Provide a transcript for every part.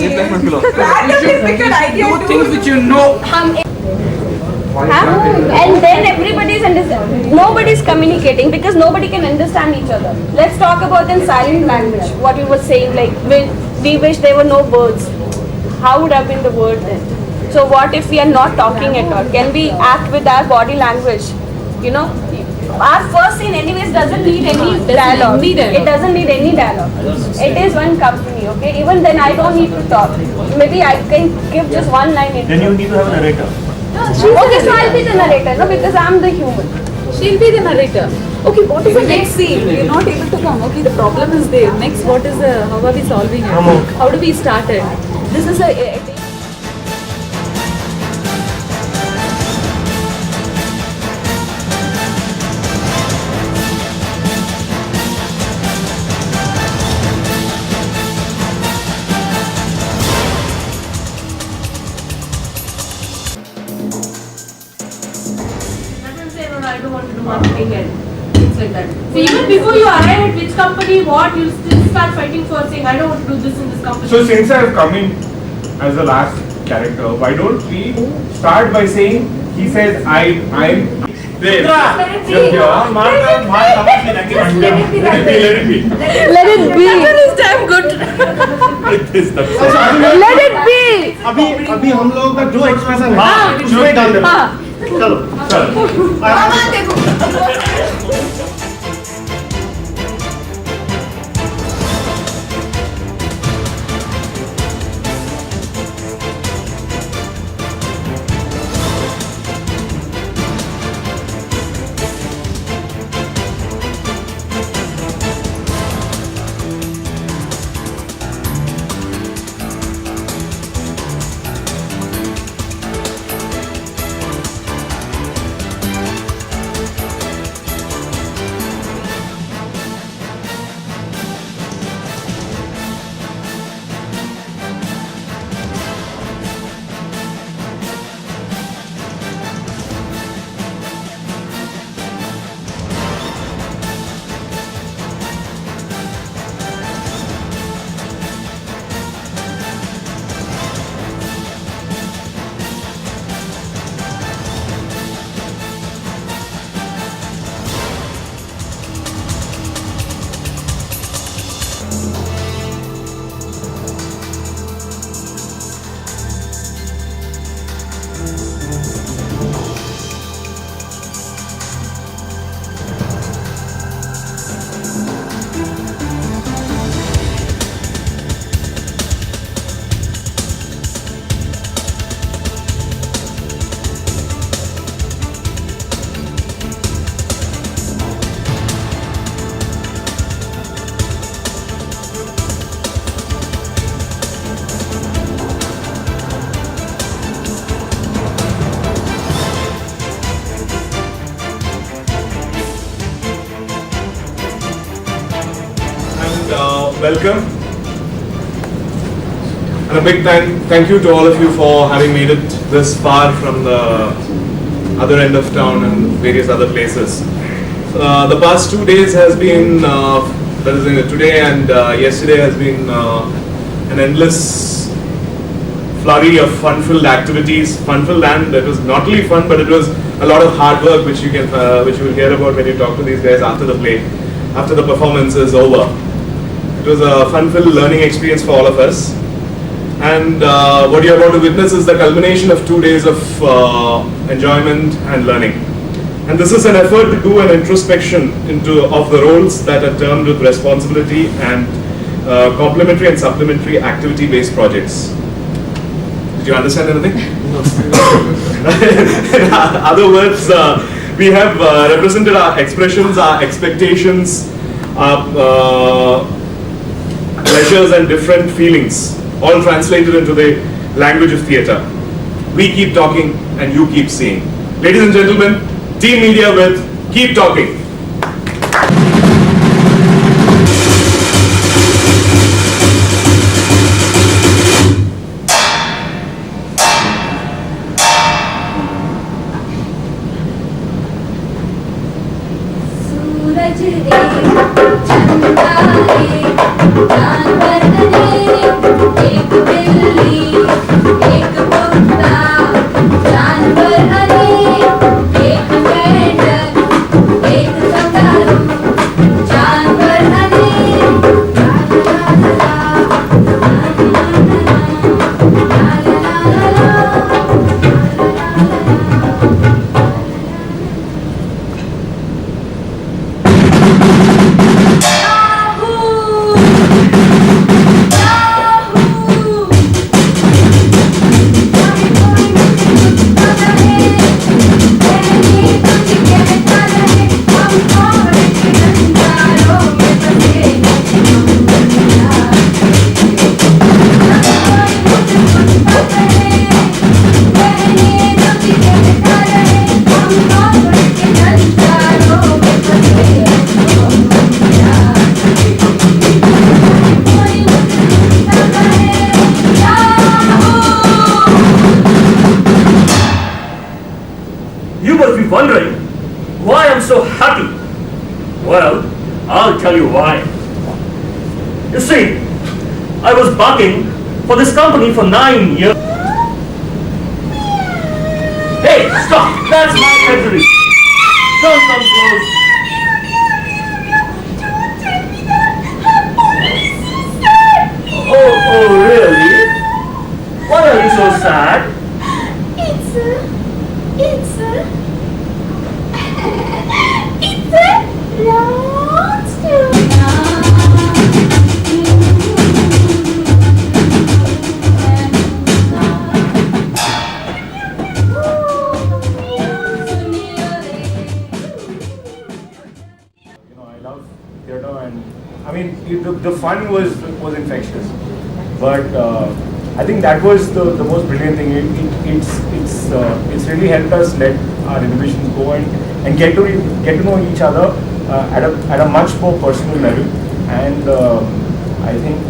randomly pick an idea. Do things which you know. And then everybody's nobody's communicating because nobody can understand each other. Let's talk about in silent language. What we were saying, like we wish there were no words. How would have been the word then? So what if we are not talking at all? Can we act with our body language? You know, our first scene anyways doesn't need any dialogue. It doesn't need any dialogue. It is one company, okay? Even then I don't need to talk. Maybe I can give just one line. Then you need to have a narrator. Okay, so I'll be the narrator, no? Because I'm the human. She'll be the narrator. Okay, what is the next scene? We're not able to come. Okay, the problem is there. Next, how are we solving it? How do we start it? This is a I don't want to do marketing and things like that. So even before you arrive at which company, what, you still start fighting for saying, I don't want to do this in this company. So since I have come in as the last character, why don't we start by saying, he says, I'm there. Let it be. Let it be. Let it be. That is damn good. Let it be. अभी हम लोगों का जो expression है उसमें डाल दे चलो Welcome and a big thank you to all of you for having made it this far from the other end of town and various other places. The past 2 days has been, that is today and yesterday has been an endless flurry of fun-filled activities, fun-filled, and it was not only fun but it was a lot of hard work which you will hear about when you talk to these guys after the play, after the performance is over. It was a fun-filled learning experience for all of us, and what you are about to witness is the culmination of 2 days of enjoyment and learning. And this is an effort to do an introspection of the roles that are termed with responsibility and complementary and supplementary activity-based projects. Did you understand anything? In other words, we have represented our expressions, our expectations, our pleasures and different feelings, all translated into the language of theatre. We keep talking and you keep seeing. Ladies and gentlemen, Team Media with Keep Talking. सूरज रे चंदा रे चांद रे एक tell you why. You see, I was bugging for this company for 9 years. Hey, stop! That's my territory. Don't come close. Oh, really? Why are you so sad? It's a long story. I love theatre, and I mean the fun was infectious, but I think that was the most brilliant thing. It's really helped us let our inhibitions go and get to know each other at a much more personal level, and I think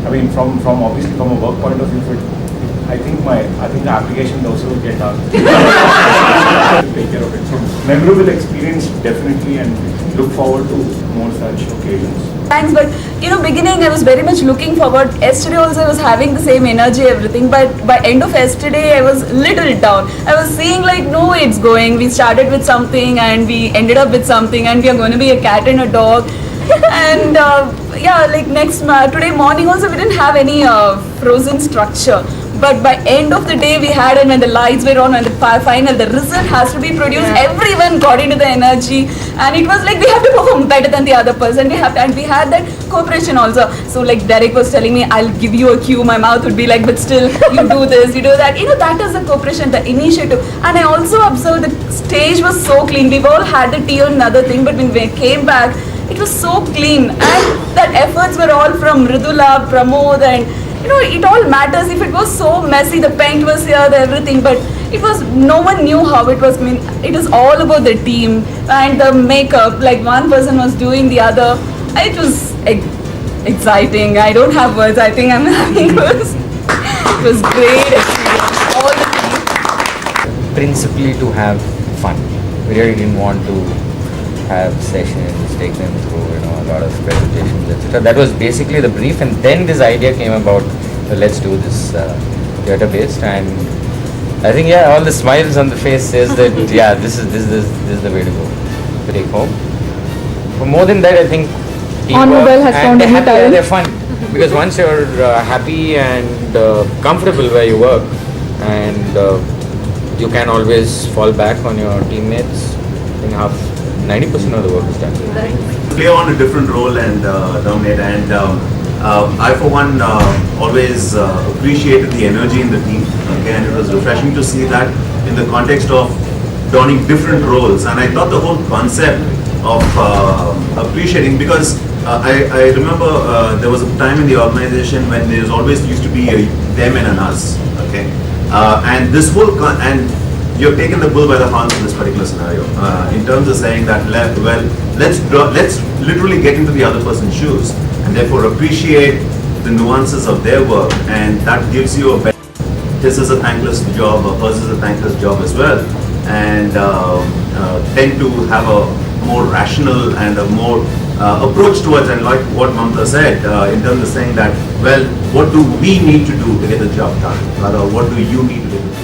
I mean from obviously from a work point of view, I think the application also will get done. Take care of it. So memorable experience definitely, and look forward to more such occasions. Thanks, but beginning I was very much looking forward. Yesterday also I was having the same energy, everything, but by end of yesterday I was little down. I was seeing like, no, it's going. We started with something and we ended up with something, and we are going to be a cat and a dog. And yeah, like today morning also we didn't have any frozen structure. But by end of the day we had, and when the lights were on, when the final, the result has to be produced, everyone got into the energy, and it was like we have to perform better than the other person. And we had that cooperation also. So like Derek was telling me, I'll give you a cue, my mouth would be like, but still you do this, you do that. That is the cooperation, the initiative. And I also observed the stage was so clean. We've all had the tea on another thing, but when we came back, it was so clean, and that efforts were all from Ridula, Pramod, and it all matters. If it was so messy, the paint was here, everything, but it was, no one knew how it was. It was all about the team and the makeup. Like one person was doing the other. It was exciting. I don't have words. I think I'm having words. It was great experience. All the team. Principally to have fun. We really didn't want to have sessions, take them through, a lot of presentations, etc. That was basically the brief, and then this idea came about. Let's do this theatre based, and I think all the smiles on the face says that this is the way to go. To take home. But more than that, I think teamwork, and they're fun because once you're happy and comfortable where you work, and you can always fall back on your teammates. I think 90% of the work is done. Play on a different role and dominate, and I for one always appreciated the energy in the team, okay, and it was refreshing to see that in the context of donning different roles. And I thought the whole concept of appreciating, because I remember there was a time in the organization when there always used to be a them and an us, okay, and this whole and you've taken the bull by the horns in this particular scenario, in terms of saying that, well, let's literally get into the other person's shoes, and therefore appreciate the nuances of their work, and that gives you a better, this is a thankless job, hers is a thankless job as well, and tend to have a more rational and a more approach towards, and like what Mamta said, in terms of saying that, well, what do we need to do to get the job done, rather what do you need to do